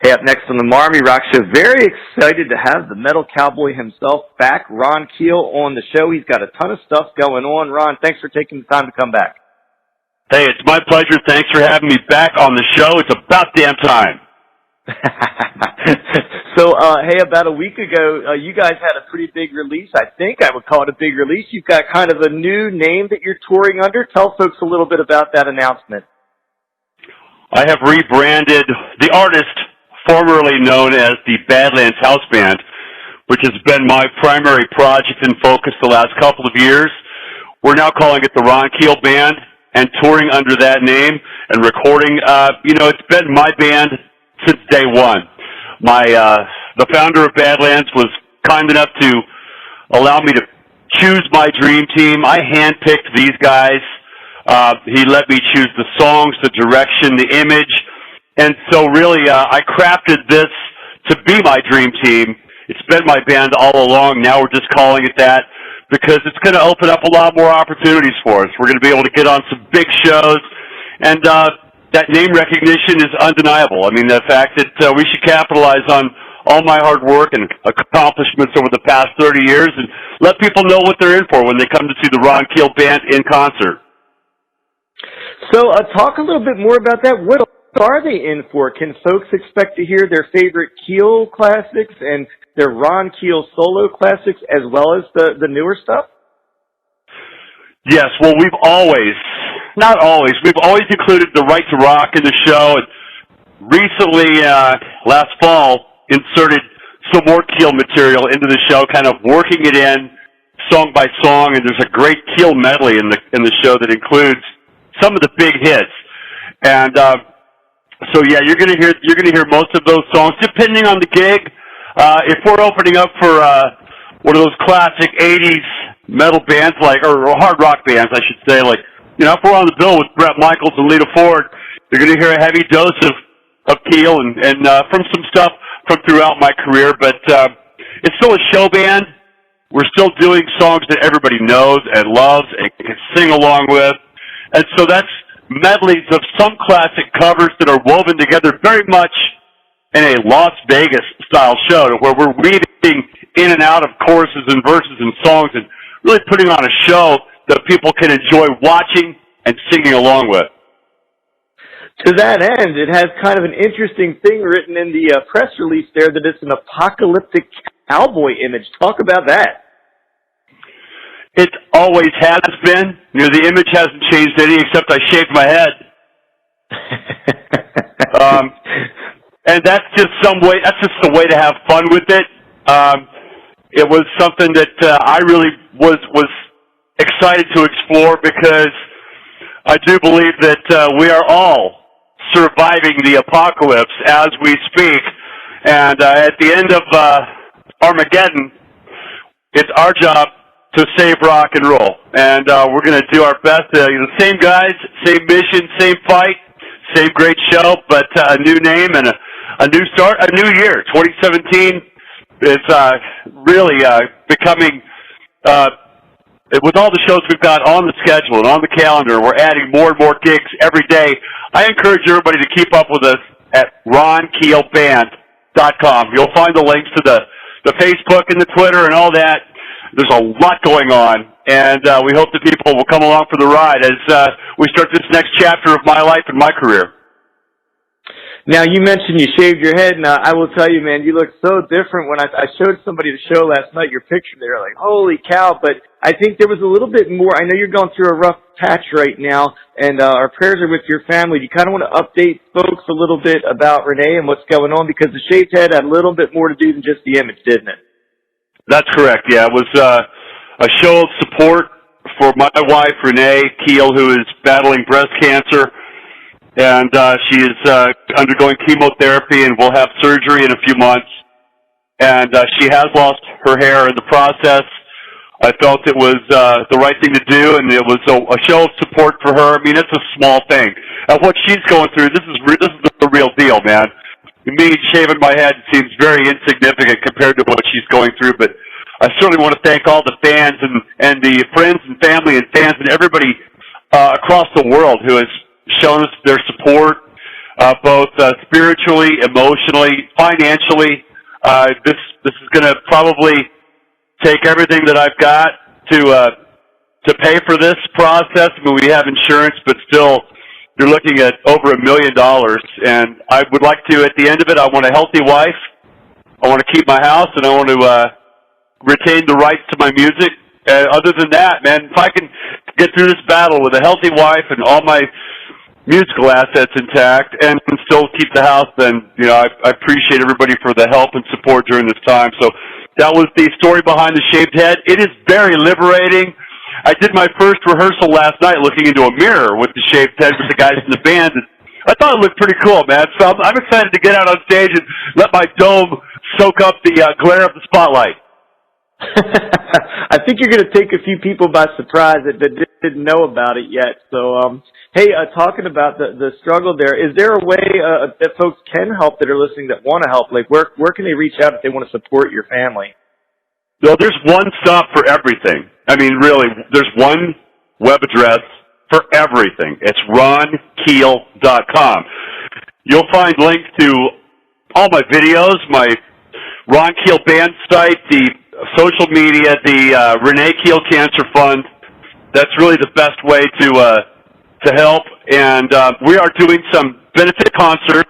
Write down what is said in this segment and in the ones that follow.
Hey, up next on the Marmy Rock Show, very excited to have the metal cowboy himself back, Ron Keel, on the show. He's got a ton of stuff going on. Ron, thanks for taking the time to come back. Hey, it's my pleasure. Thanks for having me back on the show. It's about damn time. So, hey, about a week ago, you guys had a pretty big release. I think I would call it a big release. You've got kind of a new name that you're touring under. Tell folks a little bit about that announcement. I have rebranded the artist formerly known as the Badlands House Band, which has been my primary project and focus the last couple of years. We're now calling it the Ron Keel Band and touring under that name and recording. It's been my band since day one. The founder of Badlands was kind enough to allow me to choose my dream team. I handpicked these guys. He let me choose the songs, the direction, the image. And so really, I crafted this to be my dream team. It's been my band all along. Now we're just calling it that because it's going to open up a lot more opportunities for us. We're going to be able to get on some big shows, and that name recognition is undeniable. I mean, the fact that we should capitalize on all my hard work and accomplishments over the past 30 years and let people know what they're in for when they come to see the Ron Keel Band in concert. So talk a little bit more about that. What are they in for? Can folks expect to hear their favorite Keel classics and their Ron Keel solo classics as well as the newer stuff? Yes, well, we've always included the Right to Rock in the show, and recently, last fall, inserted some more Keel material into the show, kind of working it in song by song, and there's a great Keel medley in the show that includes some of the big hits. And so yeah, you're gonna hear most of those songs depending on the gig. If we're opening up for one of those classic '80s metal bands, or hard rock bands, I should say, if we're on the bill with Bret Michaels and Lita Ford, you're gonna hear a heavy dose of Keel and from some stuff from throughout my career. But it's still a show band. We're still doing songs that everybody knows and loves and can sing along with, and so that's medleys of some classic covers that are woven together very much in a Las Vegas style show where we're weaving in and out of choruses and verses and songs and really putting on a show that people can enjoy watching and singing along with. To that end, it has kind of an interesting thing written in the press release there that it's an apocalyptic cowboy image. Talk about that. It always has been. The image hasn't changed any except I shaved my head. And that's just a way to have fun with it. It was something that I really was excited to explore because I do believe that we are all surviving the apocalypse as we speak. And at the end of Armageddon, it's our job to save rock and roll. And we're going to do our best. The same guys, same mission, same fight, same great show, but a new name and a new start, a new year. 2017 is really becoming, with all the shows we've got on the schedule and on the calendar, we're adding more and more gigs every day. I encourage everybody to keep up with us at ronkeelband.com. You'll find the links to the Facebook and the Twitter and all that. There's a lot going on, and we hope that people will come along for the ride as we start this next chapter of my life and my career. Now, you mentioned you shaved your head, and I will tell you, man, you look so different. When I showed somebody the show last night, your picture, they were like, holy cow, but I think there was a little bit more. I know you're going through a rough patch right now, and our prayers are with your family. Do you kind of want to update folks a little bit about Renee and what's going on? Because the shaved head had a little bit more to do than just the image, didn't it? That's correct, yeah. It was a show of support for my wife, Renee Keel, who is battling breast cancer. And she is undergoing chemotherapy and will have surgery in a few months. And she has lost her hair in the process. I felt it was the right thing to do, and it was a show of support for her. I mean, it's a small thing. And what she's going through, this is the real deal, man. Me shaving my head seems very insignificant compared to what she's going through, but I certainly want to thank all the fans and the friends and family and fans and everybody across the world who has shown us their support. both spiritually, emotionally, financially. This is going to probably take everything that I've got to pay for this process. I mean, we have insurance, but still, you're looking at over $1 million. And I would like to, at the end of it, I want a healthy wife. I want to keep my house, and I want to retain the rights to my music. Other than that, man, if I can get through this battle with a healthy wife and all my musical assets intact and still keep the house, then, you know, I appreciate everybody for the help and support during this time. So that was the story behind the shaved head. It is very liberating. I did my first rehearsal last night looking into a mirror with the shaved head with the guys in the band, and I thought it looked pretty cool, man. So I'm excited to get out on stage and let my dome soak up the glare of the spotlight. I think you're going to take a few people by surprise that didn't know about it yet. So, hey, talking about the struggle there, is there a way that folks can help that are listening that want to help? Like, where can they reach out if they want to support your family? Well, there's one stop for everything. I mean, really, there's one web address for everything. It's ronkeel.com. You'll find links to all my videos, my Ron Keel band site, the social media, the Renee Keel Cancer Fund. That's really the best way to help. And we are doing some benefit concerts.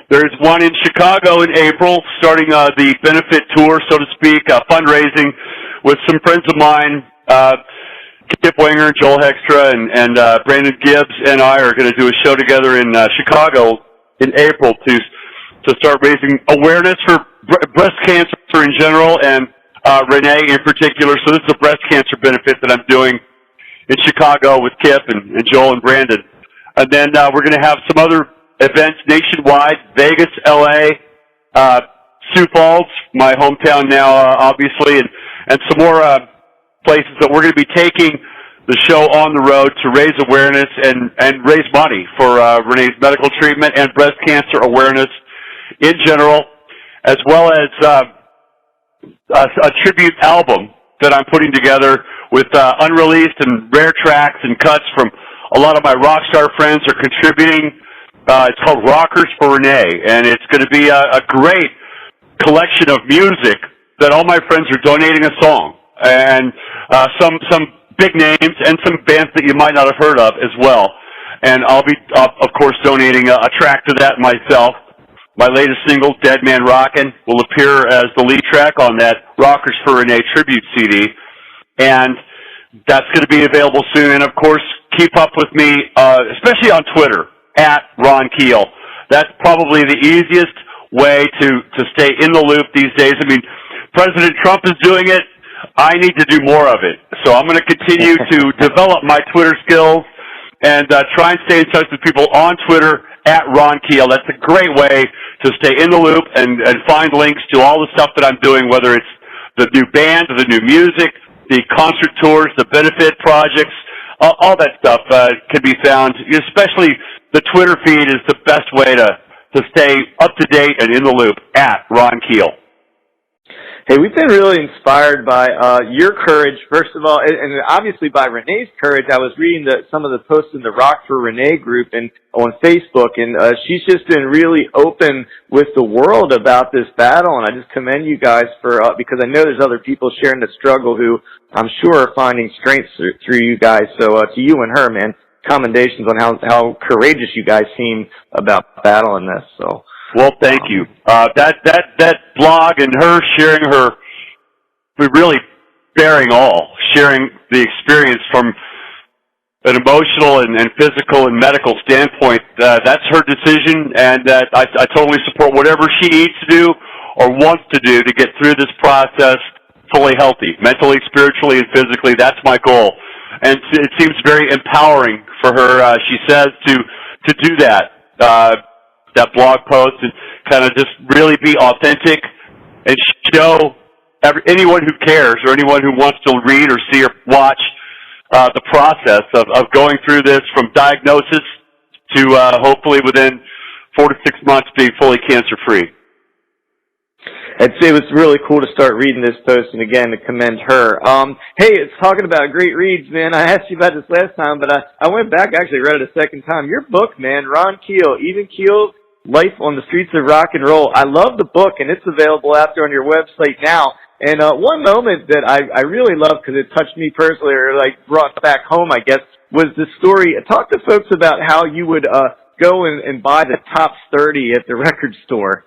There's one in Chicago in April, starting the benefit tour, so to speak, fundraising with some friends of mine. Kip Winger, Joel Hextra, and Brandon Gibbs and I are going to do a show together in Chicago in April to start raising awareness for breast cancer in general and Renee in particular. So this is a breast cancer benefit that I'm doing in Chicago with Kip and Joel and Brandon. And then we're going to have some other events nationwide, Vegas, L.A., Sioux Falls, my hometown now, obviously, and some more places that we're going to be taking the show on the road to raise awareness and raise money for Renee's medical treatment and breast cancer awareness in general, as well as a tribute album that I'm putting together with unreleased and rare tracks and cuts from a lot of my rock star friends are contributing. It's called Rockers for Renee, and it's going to be a great collection of music that all my friends are donating a song, and some big names and some bands that you might not have heard of as well. And I'll be, of course, donating a track to that myself. My latest single, Dead Man Rockin', will appear as the lead track on that Rockers for Renee tribute CD, and that's going to be available soon. And, of course, keep up with me, especially on Twitter, at Ron Keel. That's probably the easiest way to stay in the loop these days. I mean, President Trump is doing it. I need to do more of it. So I'm going to continue to develop my Twitter skills and try and stay in touch with people on Twitter at Ron Keel. That's a great way to stay in the loop and find links to all the stuff that I'm doing, whether it's the new band, the new music, the concert tours, the benefit projects, all that stuff can be found. Especially the Twitter feed is the best way to stay up to date and in the loop at Ron Keel. Hey, we've been really inspired by your courage, first of all, and obviously by Renee's courage. I was reading some of the posts in the Rock for Renee group and on Facebook, and she's just been really open with the world about this battle, and I just commend you guys for because I know there's other people sharing the struggle who I'm sure are finding strength through you guys. So to you and her, man, commendations on how courageous you guys seem about battling this. So. Well, thank you. That blog and her sharing we're really sharing the experience from an emotional and physical and medical standpoint. That's her decision, and I totally support whatever she needs to do or wants to do to get through this process fully healthy, mentally, spiritually, and physically. That's my goal. And it seems very empowering for her, she says, to do that. That blog post and kind of just really be authentic and show anyone who cares or anyone who wants to read or see or watch the process of going through this from diagnosis to hopefully within 4 to 6 months being fully cancer-free. It was really cool to start reading this post, and again, to commend her. Hey, it's talking about great reads, man. I asked you about this last time, but I went back, actually read it a second time. Your book, man, Ron Keel, Even Keel, Life on the Streets of Rock and Roll. I love the book, and it's available out there on your website now. And one moment that I really loved, because it touched me personally, or like brought back home, I guess, was the story. Talk to folks about how you would go and buy the top 30 at the record store.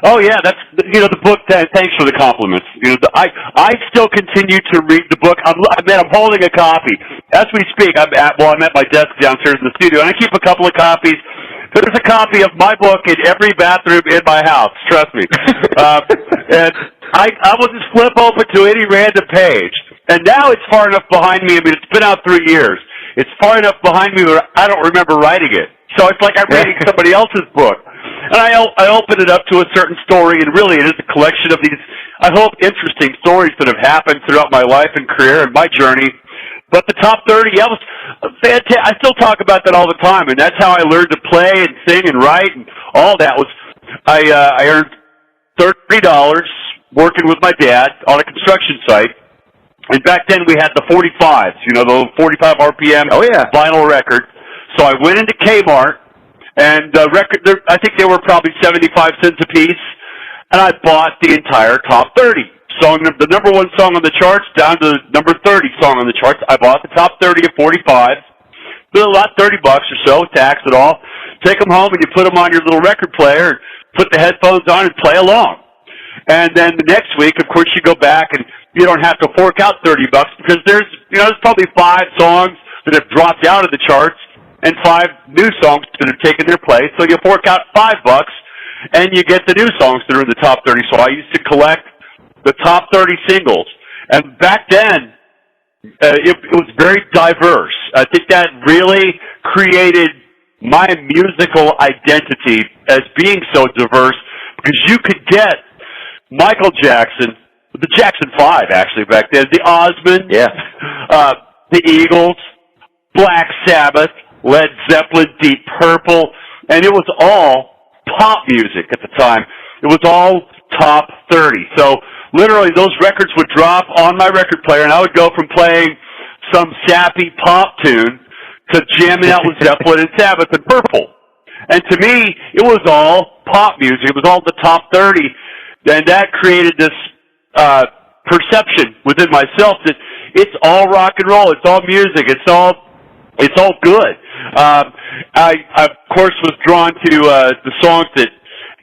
Oh yeah, that's the book. Thanks for the compliments. I still continue to read the book. I'm holding a copy as we speak. I'm at my desk downstairs in the studio, and I keep a couple of copies. There's a copy of my book in every bathroom in my house. Trust me. And I will just flip open to any random page. And now it's far enough behind me. I mean, it's been out 3 years. It's far enough behind me where I don't remember writing it. So it's like I'm reading somebody else's book. And I open it up to a certain story, and really it is a collection of these, I hope, interesting stories that have happened throughout my life and career and my journey. But the top 30, that was fantastic. I still talk about that all the time, and that's how I learned to play and sing and write and all that. I earned $30 working with my dad on a construction site. And back then we had the 45s, the 45 RPM vinyl record. So I went into Kmart, and I think they were probably 75 cents a piece, and I bought the entire top 30. The number one song on the charts down to the number 30 song on the charts. I bought the top 30 of 45. Spent about $30 or so, tax it all. Take them home, and you put them on your little record player, and put the headphones on and play along. And then the next week, of course, you go back, and you don't have to fork out $30 because there's probably 5 songs that have dropped out of the charts and 5 new songs that have taken their place. So you fork out $5, and you get the new songs that are in the top 30. So I used to collect the top 30 singles. And back then, it was very diverse. I think that really created my musical identity as being so diverse, because you could get Michael Jackson, the Jackson 5 actually back then, the Osmonds, the Eagles, Black Sabbath, Led Zeppelin, Deep Purple, and it was all pop music at the time. It was all top 30. So literally those records would drop on my record player, and I would go from playing some sappy pop tune to jamming out with Zeppelin and Sabbath and Purple. And to me, it was all pop music. It was all the top 30. And that created this perception within myself that it's all rock and roll. It's all music. It's all good. I of course was drawn to the songs that,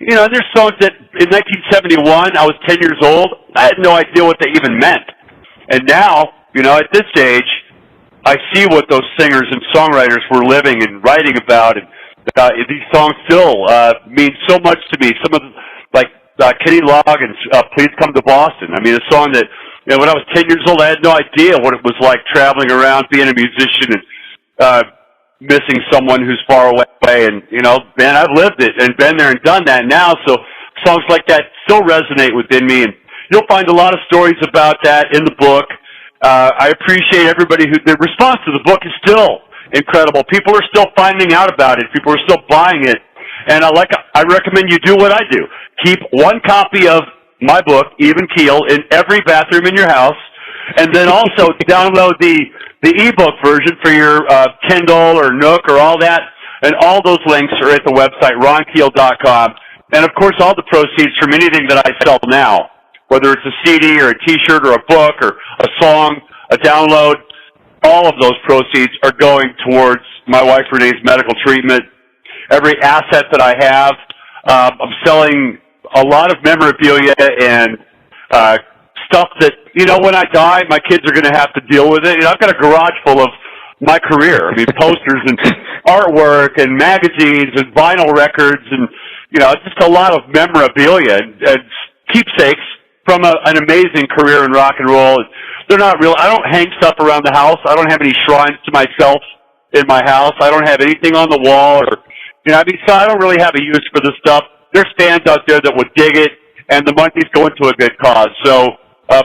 there's songs that in 1971 I was 10 years old. I had no idea what they even meant. And now, at this age, I see what those singers and songwriters were living and writing about, and these songs still mean so much to me. Some of them, like Kenny Loggins' Please Come to Boston. I mean, a song that, when I was 10 years old, I had no idea what it was like traveling around, being a musician, and missing someone who's far away. And, man, I've lived it and been there and done that now. So songs like that still resonate within me. And you'll find a lot of stories about that in the book. I appreciate everybody the response to the book is still incredible. People are still finding out about it. People are still buying it. And I recommend you do what I do. Keep one copy of my book, Even Keel, in every bathroom in your house, and then also download the ebook version for your Kindle or Nook or all that. And all those links are at the website, ronkeel.com. And of course, all the proceeds from anything that I sell now, whether it's a CD or a T-shirt or a book or a song, a download, all of those proceeds are going towards my wife Renee's medical treatment. Every asset that I have, I'm selling a lot of memorabilia and stuff that, when I die, my kids are going to have to deal with it. I've got a garage full of my career. I mean, posters and artwork and magazines and vinyl records and, just a lot of memorabilia and keepsakes from an amazing career in rock and roll. They're not real. I don't hang stuff around the house. I don't have any shrines to myself in my house. I don't have anything on the wall or, so I don't really have a use for this stuff. There's fans out there that would dig it, and the money's going to a good cause. So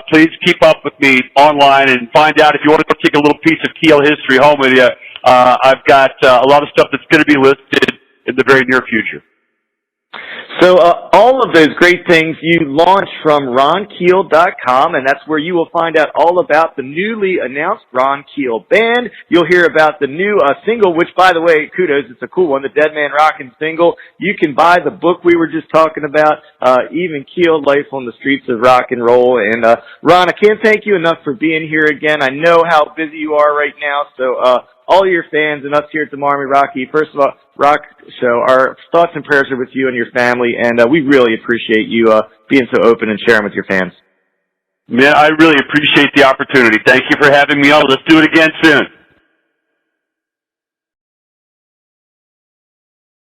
please keep up with me online and find out if you want to take a little piece of Keel history home with you. I've got a lot of stuff that's going to be listed in the very near future. So all of those great things you launch from RonKeel.com, and that's where you will find out all about the newly announced Ron Keel Band. You'll hear about the new single, which, by the way, kudos, it's a cool one, the Dead Man Rockin' single. You can buy the book we were just talking about, Even Keel, Life on the Streets of Rock and Roll. And Ron, I can't thank you enough for being here again. I know how busy you are right now, so all your fans and us here at the Marmy Rocky, first of all, Rock Show, our thoughts and prayers are with you and your family, and we really appreciate you being so open and sharing with your fans. Man, I really appreciate the opportunity. Thank you for having me on. Let's do it again soon.